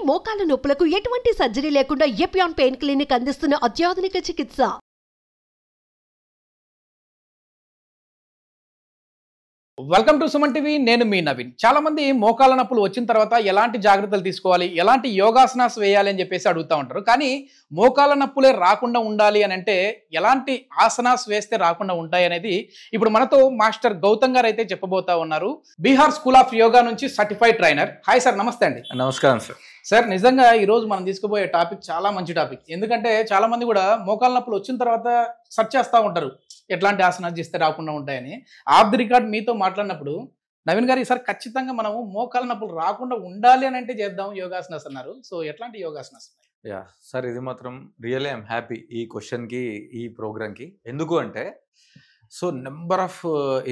మోకాల నొప్పులకు ఎటువంటి సర్జరీ లేకుండా ఎపియాన్ పెయిన్ క్లినిక్ అందిస్తున్న అత్యాధునిక చికిత్స. Welcome to Suman TV. నేను మీ నవీన్. చాలా మంది మోకాల నొప్పులు వచ్చిన తర్వాత ఎలాంటి జాగ్రత్తలు తీసుకోవాలి, ఎలాంటి యోగాసనాస్ వేయాలి అని చెప్పేసి అడుగుతూ ఉంటారు. కానీ మోకాల నొప్పులే రాకుండా ఉండాలి అని అంటే ఎలాంటి ఆసనాస్ వేస్తే రాకుండా ఉంటాయి అనేది ఇప్పుడు మనతో మాస్టర్ గౌతమ్ గారు అయితే చెప్పబోతా ఉన్నారు. బీహార్ స్కూల్ ఆఫ్ యోగా నుంచి సర్టిఫైడ్ ట్రైనర్. హాయ్ సార్, నమస్తే అండి. నమస్కారం సార్. సార్, నిజంగా ఈరోజు మనం తీసుకుపోయే టాపిక్ చాలా మంచి టాపిక్. ఎందుకంటే చాలా మంది కూడా మోకాల నొప్పులు వచ్చిన తర్వాత సెర్చ్ చేస్తూ ఉంటారు ఎట్లాంటి ఆసనాలు చేస్తే రాకుండా ఉంటాయని. ఆఫ్ ది రికార్డ్ మీతో మాట్లాడినప్పుడు నవీన్ గారు ఈసారి ఖచ్చితంగా మనము మోకాల నొప్పులు రాకుండా ఉండాలి అని అంటే చేద్దాం యోగాసనాస్ అన్నారు. సో ఎట్లాంటి యోగాసనాస్? యా సార్, ఇది మాత్రం రియల్లీ ఐఎమ్ హ్యాపీ ఈ క్వశ్చన్కి, ఈ ప్రోగ్రామ్కి. ఎందుకు అంటే so number of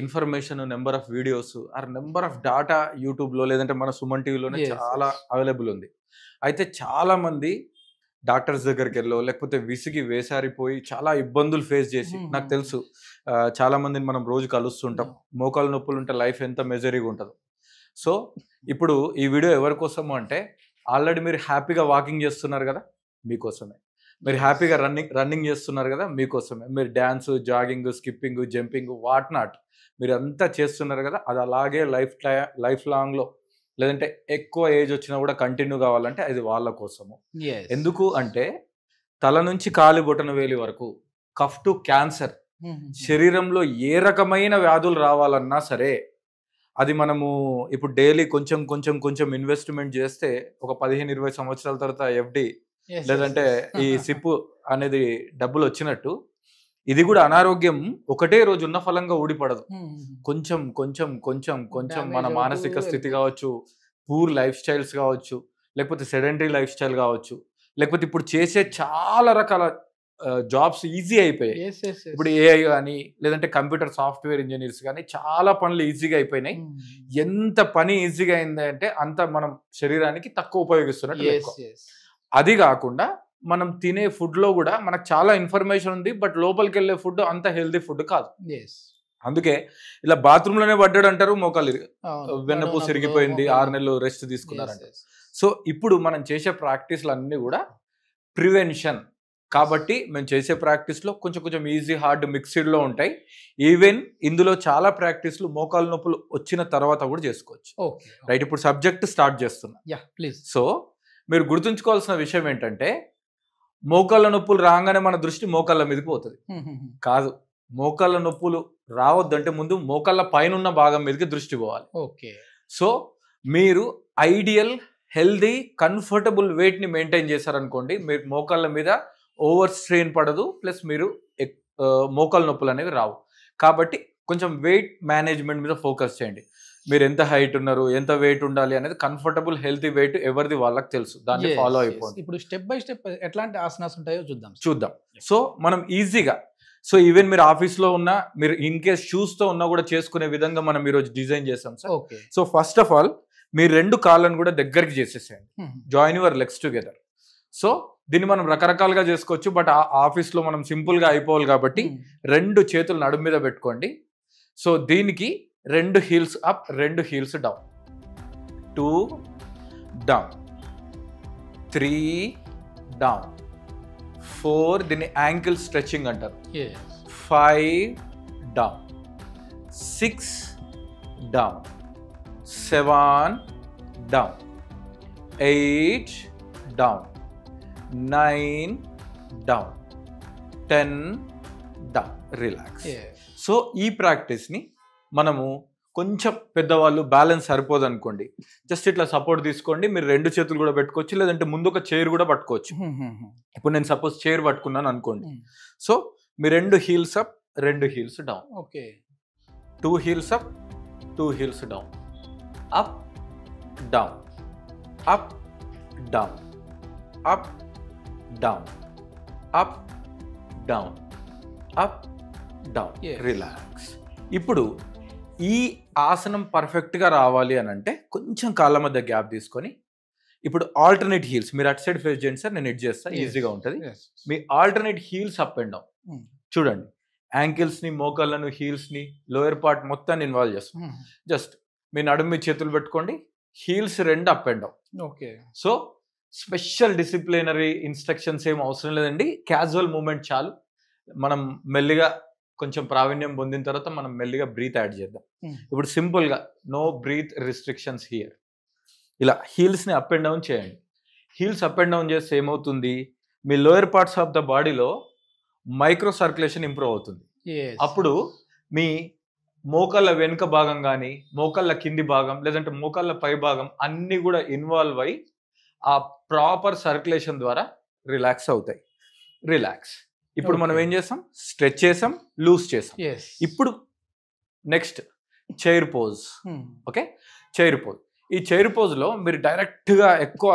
information, number of videos or number of data యూట్యూబ్లో లేదంటే మన సుమన్ టీవీలోనే చాలా అవైలబుల్ ఉంది. అయితే చాలామంది డాక్టర్స్ దగ్గరికి వెళ్ళో లేకపోతే విసిగి వేసారిపోయి చాలా ఇబ్బందులు ఫేస్ చేసి, నాకు తెలుసు చాలా మందిని మనం రోజు కలుస్తుంటాం. మోకాలు నొప్పులు ఉంటే లైఫ్ ఎంత మెజరీగా ఉంటుందో. సో ఇప్పుడు ఈ వీడియో ఎవరి కోసము అంటే, ఆల్రెడీ మీరు హ్యాపీగా వాకింగ్ చేస్తున్నారు కదా, మీకోసమే. మీరు హ్యాపీగా రన్నింగ్ చేస్తున్నారు కదా, మీకోసమే. మీరు dance, jogging, skipping, jumping, what not మీరు అంతా చేస్తున్నారు కదా, అది అలాగే లైఫ్ లాంగ్లో లేదంటే ఎక్కువ ఏజ్ వచ్చినా కూడా కంటిన్యూ కావాలంటే అది వాళ్ళ కోసము. ఎందుకు అంటే తల నుంచి కాలి బొటన వేలి వరకు, కఫ్ టు క్యాన్సర్, శరీరంలో ఏ రకమైన వ్యాధులు రావాలన్నా సరే అది మనము ఇప్పుడు డైలీ కొంచెం కొంచెం కొంచెం ఇన్వెస్ట్మెంట్ చేస్తే ఒక 15-20 సంవత్సరాల తర్వాత ఎఫ్డి లేదంటే ఈ సిప్ అనేది డబ్బులు వచ్చినట్టు, ఇది కూడా అనారోగ్యం ఒకటే రోజు ఉన్న ఫలంగా ఊడిపడదు. కొంచెం కొంచెం కొంచెం కొంచెం మన మానసిక స్థితి కావచ్చు, పూర్ లైఫ్ స్టైల్స్ కావచ్చు, లేకపోతే సెడెంటరీ లైఫ్ స్టైల్ కావచ్చు, లేకపోతే ఇప్పుడు చేసే చాలా రకాల జాబ్స్ ఈజీ అయిపోయాయి. ఇప్పుడు ఏఐ కానీ లేదంటే కంప్యూటర్ సాఫ్ట్వేర్ ఇంజనీర్స్ కానీ చాలా పనులు ఈజీగా అయిపోయినాయి. ఎంత పని ఈజీగా అయింది అంటే అంత మనం శరీరానికి తక్కువ ఉపయోగిస్తున్నట్టు. అది కాకుండా మనం తినే ఫుడ్లో కూడా మనకు చాలా ఇన్ఫర్మేషన్ ఉంది, బట్ లోపలికి వెళ్ళే ఫుడ్ అంత హెల్తీ ఫుడ్ కాదు. అందుకే ఇలా బాత్రూంలోనే పడ్డాడు అంటారు, మోకాలు వెన్నపూస ఇరిగిపోయింది, 6 నెలలు రెస్ట్ తీసుకున్నారంటే. సో ఇప్పుడు మనం చేసే ప్రాక్టీస్లు అన్నీ కూడా ప్రివెన్షన్ కాబట్టి మేము చేసే ప్రాక్టీస్లో కొంచెం కొంచెం ఈజీ, హార్డ్ మిక్స్డ్లో ఉంటాయి. ఈవెన్ ఇందులో చాలా ప్రాక్టీస్లు మోకాలు నొప్పులు వచ్చిన తర్వాత కూడా చేసుకోవచ్చు. రైట్, ఇప్పుడు సబ్జెక్ట్ స్టార్ట్ చేస్తున్నా. సో మీరు గుర్తుంచుకోవాల్సిన విషయం ఏంటంటే, మోకాళ్ళ నొప్పులు రాగానే మన దృష్టి మోకాళ్ళ మీదకి పోతుంది. కాదు, మోకాళ్ళ నొప్పులు రావద్దంటే ముందు మోకాళ్ళ పైన ఉన్న భాగం మీదకి దృష్టి పోవాలి. సో మీరు ఐడియల్, హెల్దీ, కంఫర్టబుల్ వెయిట్ని మెయింటైన్ చేశారనుకోండి, మీరు మోకాళ్ళ మీద ఓవర్ స్ట్రెయిన్ పడదు, ప్లస్ మీరు మోకాళ్ళ నొప్పులు అనేవి రావు. కాబట్టి కొంచెం వెయిట్ మేనేజ్మెంట్ మీద ఫోకస్ చేయండి. మీరు ఎంత హైట్ ఉన్నారు, ఎంత వెయిట్ ఉండాలి అనేది, కంఫర్టబుల్ హెల్తీ వెయిట్ ఎవరిది వాళ్ళకి తెలుసు, దాన్ని ఫాలో అయిపోయింది. ఇప్పుడు స్టెప్ బై స్టెప్ ఎట్లాంటి ఆసనాస్ ఉంటాయో చూద్దాం. సో మనం ఈజీగా, సో ఈవెన్ మీరు ఆఫీస్లో ఉన్నా, మీరు ఇన్ కేస్ షూస్తో ఉన్నా కూడా చేసుకునే విధంగా మనం ఈరోజు డిజైన్ చేసాం sir. So first of all మీరు 2 కాళ్ళను కూడా దగ్గరికి చేసేసేయండి. Join your legs together. So దీన్ని మనం రకరకాలుగా చేసుకోవచ్చు, బట్ ఆఫీస్లో మనం సింపుల్గా అయిపోవాలి కాబట్టి 2 చేతులు నడుము మీద పెట్టుకోండి. సో దీనికి 2 heels up, 2 heels down, 2 down, 3 down, 4 దీన్ని యాంకిల్ స్ట్రెచింగ్ అంటారు, 5 down, 6 down, 7 down, 8 down, 9 down, 10 down. Relax. So ఈ ప్రాక్టీస్ని మనము కొంచెం పెద్దవాళ్ళు బ్యాలెన్స్ సరిపోదు అనుకోండి, జస్ట్ ఇట్లా సపోర్ట్ తీసుకోండి. మీరు 2 చేతులు కూడా పెట్టుకోవచ్చు, లేదంటే ముందు ఒక చైర్ కూడా పట్టుకోవచ్చు. ఇప్పుడు నేను సపోజ్ చైర్ పట్టుకున్నాను అనుకోండి. సో మీ 2 heels up, 2 heels down. 2 heels up, 2 heels down, up down, up down, up down, up down, up down. Relax. ఇప్పుడు ఈ ఆసనం పర్ఫెక్ట్గా రావాలి అని అంటే కొంచెం కాళ్ళ మధ్య గ్యాప్ తీసుకొని, ఇప్పుడు ఆల్టర్నేట్ హీల్స్ మీరు అటు సైడ్ ఫేస్ చేయండి సార్, నేను ఇట్ చేస్తాను, ఈజీగా ఉంటుంది. మీ alternate heels up and down చూడండి. యాంకిల్స్ని, మోకాళ్ళను, హీల్స్ని, లోయర్ పార్ట్ మొత్తాన్ని ఇన్వాల్వ్ చేస్తాం. జస్ట్ మీ నడుము మీ చేతులు పెట్టుకోండి, heels 2 up and down. So special disciplinary instructions ఏం అవసరం లేదండి. క్యాజువల్ మూమెంట్ చాలు. మనం మెల్లిగా కొంచెం ప్రావీణ్యం పొందిన తర్వాత మనం మెల్లిగా బ్రీత్ యాడ్ చేద్దాం. ఇప్పుడు సింపుల్గా నో బ్రీత్ రిస్ట్రిక్షన్స్ హియర్. ఇలా హీల్స్ని అప్ అండ్ డౌన్ చేయండి. హీల్స్ అప్ అండ్ డౌన్ చేస్తే ఏమవుతుంది, మీ లోయర్ పార్ట్స్ ఆఫ్ ద బాడీలో మైక్రో సర్క్యులేషన్ ఇంప్రూవ్ అవుతుంది. అప్పుడు మీ మోకాళ్ళ వెనుక భాగం కానీ, మోకాళ్ళ కింది భాగం, లేదంటే మోకాళ్ళ పై భాగం అన్నీ కూడా ఇన్వాల్వ్ అయి ఆ ప్రాపర్ సర్క్యులేషన్ ద్వారా రిలాక్స్ అవుతాయి. రిలాక్స్. ఇప్పుడు మనం ఏం చేస్తాం, స్ట్రెచ్ చేసాం, లూజ్ చేసాం. ఇప్పుడు next chair pose. Okay, chair pose. ఈ చైర్ పోజ్లో మీరు డైరెక్ట్గా ఎక్కువ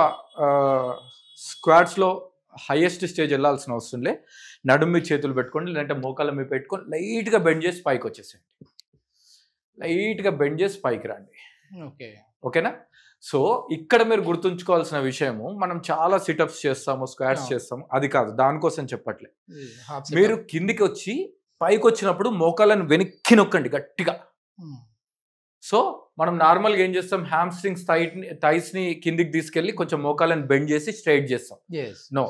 స్క్వాట్స్లో హైయెస్ట్ స్టేజ్ వెళ్ళాల్సిన అవసరం లే. నడుము మీద చేతులు పెట్టుకోండి, లేదంటే మోకాళ్ళ మీద పెట్టుకొని లైట్గా బెండ్ చేసి పైకి వచ్చేసేయండి. లైట్గా బెండ్ చేసి పైకి రండి. ఓకేనా? సో ఇక్కడ మీరు గుర్తుంచుకోవాల్సిన విషయము, మనం చాలా సిటప్స్ చేస్తాము, స్క్వాట్స్ చేస్తాము, అది కాదు, దానికోసం చెప్పట్లే. మీరు కిందికి వచ్చి పైకి వచ్చినప్పుడు మోకాళ్ళని వెనక్కి నొక్కండి గట్టిగా. సో మనం నార్మల్గా ఏం చేస్తాం, హ్యామ్స్ట్రింగ్స్ థైస్ని కిందికి తీసుకెళ్ళి కొంచెం మోకాళ్ళని బెండ్ చేసి స్ట్రైట్ చేస్తాం. నో,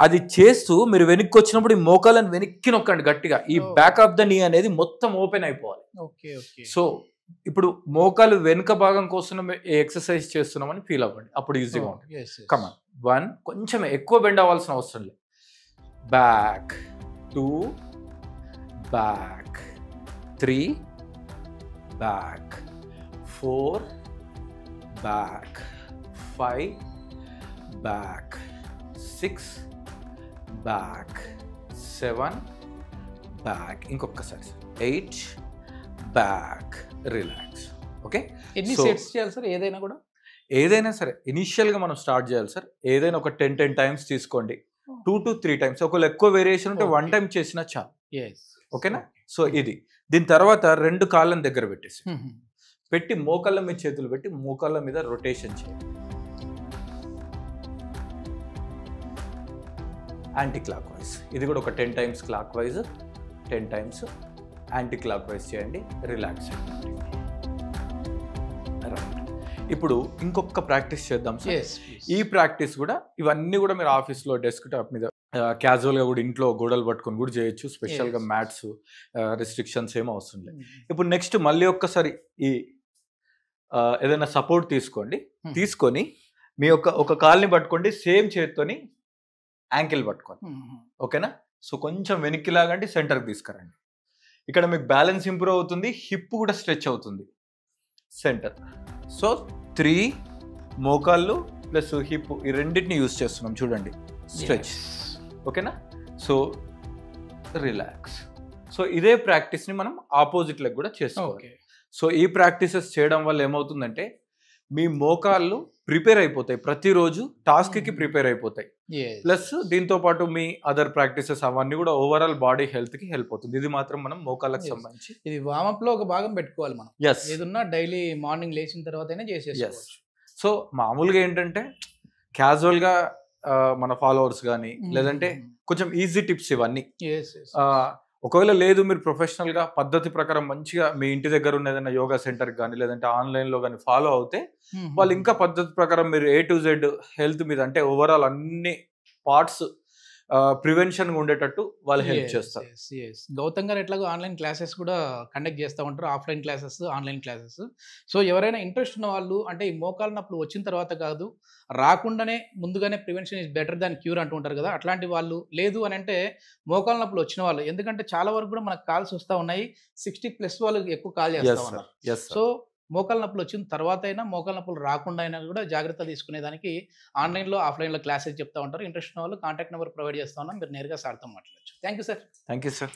అది చేస్తూ మీరు వెనక్కి వచ్చినప్పుడు ఈ మోకాళ్ళని వెనక్కి నొక్కండి గట్టిగా. ఈ బ్యాక్ ఆఫ్ ద నీ అనేది మొత్తం ఓపెన్ అయిపోవాలి. సో ఇప్పుడు మోకాలు వెనుక భాగం కోసం ఎక్సర్సైజ్ చేస్తున్నామని ఫీల్ అవ్వండి, అప్పుడు ఈజీగా ఉంటుంది. కమాన్, 1, కొంచెం ఎక్కువ బెండ్ అవ్వాల్సిన అవసరం లేదు. Back 2, back 3, back 4, back 5, back 6, back 7, back ఇంకొకసారి 8, బ్యాక్, రిలాక్స్. ఓకే, ఎన్ని సెట్స్ చేయాలి సార్? ఏదైనా కూడా, ఏదైనా సరే ఇనిషియల్గా మనం స్టార్ట్ చేయాలి సార్. ఏదైనా ఒక 10 టైమ్స్ తీసుకోండి, 2 to 3 టైమ్స్. ఒకవేళ ఎక్కువ వేరియేషన్ ఉంటే 1 టైం చేసినా చాలు. ఓకేనా? సో ఇది, దీని తర్వాత 2 కాళ్ళని దగ్గర పెట్టేసి పెట్టి మోకాళ్ళ మీద చేతులు పెట్టి మోకాళ్ళ మీద రొటేషన్ చేయండి. Anti clock wise. ఇది కూడా ఒక 10 times clock wise, 10 times anti clock wise చేయండి. రిలాక్స్ అయిపోండి. రైట్. ఇప్పుడు ఇంకొక ప్రాక్టీస్ చేద్దాం సార్. ఈ ప్రాక్టీస్ కూడా, ఇవన్నీ కూడా మీరు ఆఫీస్లో డెస్క్ టాప్ మీద క్యాజువల్గా కూడా ఇంట్లో గోడలు పట్టుకొని కూడా చేయొచ్చు. స్పెషల్గా మ్యాట్స్ రిస్ట్రిక్షన్స్ ఏమో అవసరం లేదు. ఇప్పుడు నెక్స్ట్ మళ్ళీ ఒక్కసారి ఈ ఏదైనా సపోర్ట్ తీసుకోండి. తీసుకొని మీ ఒక కాల్ని పట్టుకోండి, సేమ్ చేత్తోని యాంకిల్ పట్టుకోండి. ఓకేనా? సో కొంచెం వెనక్కి లాగండి, సెంటర్కి తీసుకురండి. ఇక్కడ మీకు బ్యాలెన్స్ ఇంప్రూవ్ అవుతుంది, హిప్ కూడా స్ట్రెచ్ అవుతుంది. సెంటర్. సో 3 మోకాళ్ళు ప్లస్ హిప్, ఈ రెండింటిని యూజ్ చేస్తున్నాం చూడండి. స్ట్రెచ్. ఓకేనా? So relax. సో ఇదే ప్రాక్టీస్ని మనం ఆపోజిట్ లెగ్ కూడా చేసుకోవాలి. సో ఈ ప్రాక్టీసెస్ చేయడం వల్ల ఏమవుతుందంటే మీ మోకాళ్ళు ప్రిపేర్ అయిపోతాయి, ప్రతిరోజు టాస్క్కి ప్రిపేర్ అయిపోతాయి. ప్లస్ దీంతో పాటు మీ అదర్ ప్రాక్టీసెస్ అవన్నీ కూడా ఓవరాల్ బాడీ హెల్త్కి హెల్ప్ అవుతుంది. ఇది మాత్రం మనం మోకాళ్ళకి సంబంధించి ఇది వామప్ లో ఒక భాగం పెట్టుకోవాలి మనం. ఏదన్నా డైలీ మార్నింగ్ లేచిన తర్వాతనే చేసేసుకోవచ్చు. సో మామూలుగా ఏంటంటే క్యాజువల్గా మన ఫాలోవర్స్ కానీ, లేదంటే కొంచెం ఈజీ టిప్స్ ఇవన్నీ. ఒకవేళ లేదు, మీరు ప్రొఫెషనల్గా పద్ధతి ప్రకారం మంచిగా మీ ఇంటి దగ్గర ఉన్న ఏదైనా యోగా సెంటర్కి కానీ, లేదంటే ఆన్లైన్లో కానీ ఫాలో అవుతే వాళ్ళు ఇంకా పద్ధతి ప్రకారం మీరు A to Z హెల్త్ మీద, అంటే ఓవరాల్ అన్ని పార్ట్స్ ప్రివెన్షన్గా ఉండేటట్టు వాళ్ళు హెల్ప్ చేస్తారు. గౌతమ్ గారు ఎట్లాగో ఆన్లైన్ క్లాసెస్ కూడా కండక్ట్ చేస్తూ ఉంటారు, offline classes, online classes. So ఎవరైనా ఇంట్రెస్ట్ ఉన్న వాళ్ళు, అంటే ఈ మోకాళ్ళ నొప్పులు వచ్చిన తర్వాత కాదు, రాకుండానే ముందుగానే prevention is better than cure అంటూ ఉంటారు కదా, అట్లాంటి వాళ్ళు, లేదు అని అంటే మోకాళ్ళ నొప్పులు వచ్చిన వాళ్ళు, ఎందుకంటే చాలా వరకు కూడా మనకు కాల్స్ వస్తూ ఉన్నాయి, 60+ వాళ్ళు ఎక్కువ కాల్ చేస్తూ ఉన్నారు. సో మోకాళ్ళ నొప్పులు వచ్చిన తర్వాత అయినా, మోకాళ్ళ నొప్పులు రాకుండా అయినా కూడా జాగ్రత్త తీసుకునేదానికి ఆన్లైన్లో, ఆఫ్లైన్లో క్లాసెస్ చెప్తా ఉంటారు. ఇంట్రెస్ట్ ఉన్న వాళ్ళు కాంటాక్ట్ నెంబర్ ప్రొవైడ్ చేస్తా ఉన్నాం, మీరు నేరుగా సార్తో మాట్లాడచ్చు. Thank you sir. Thank you sir.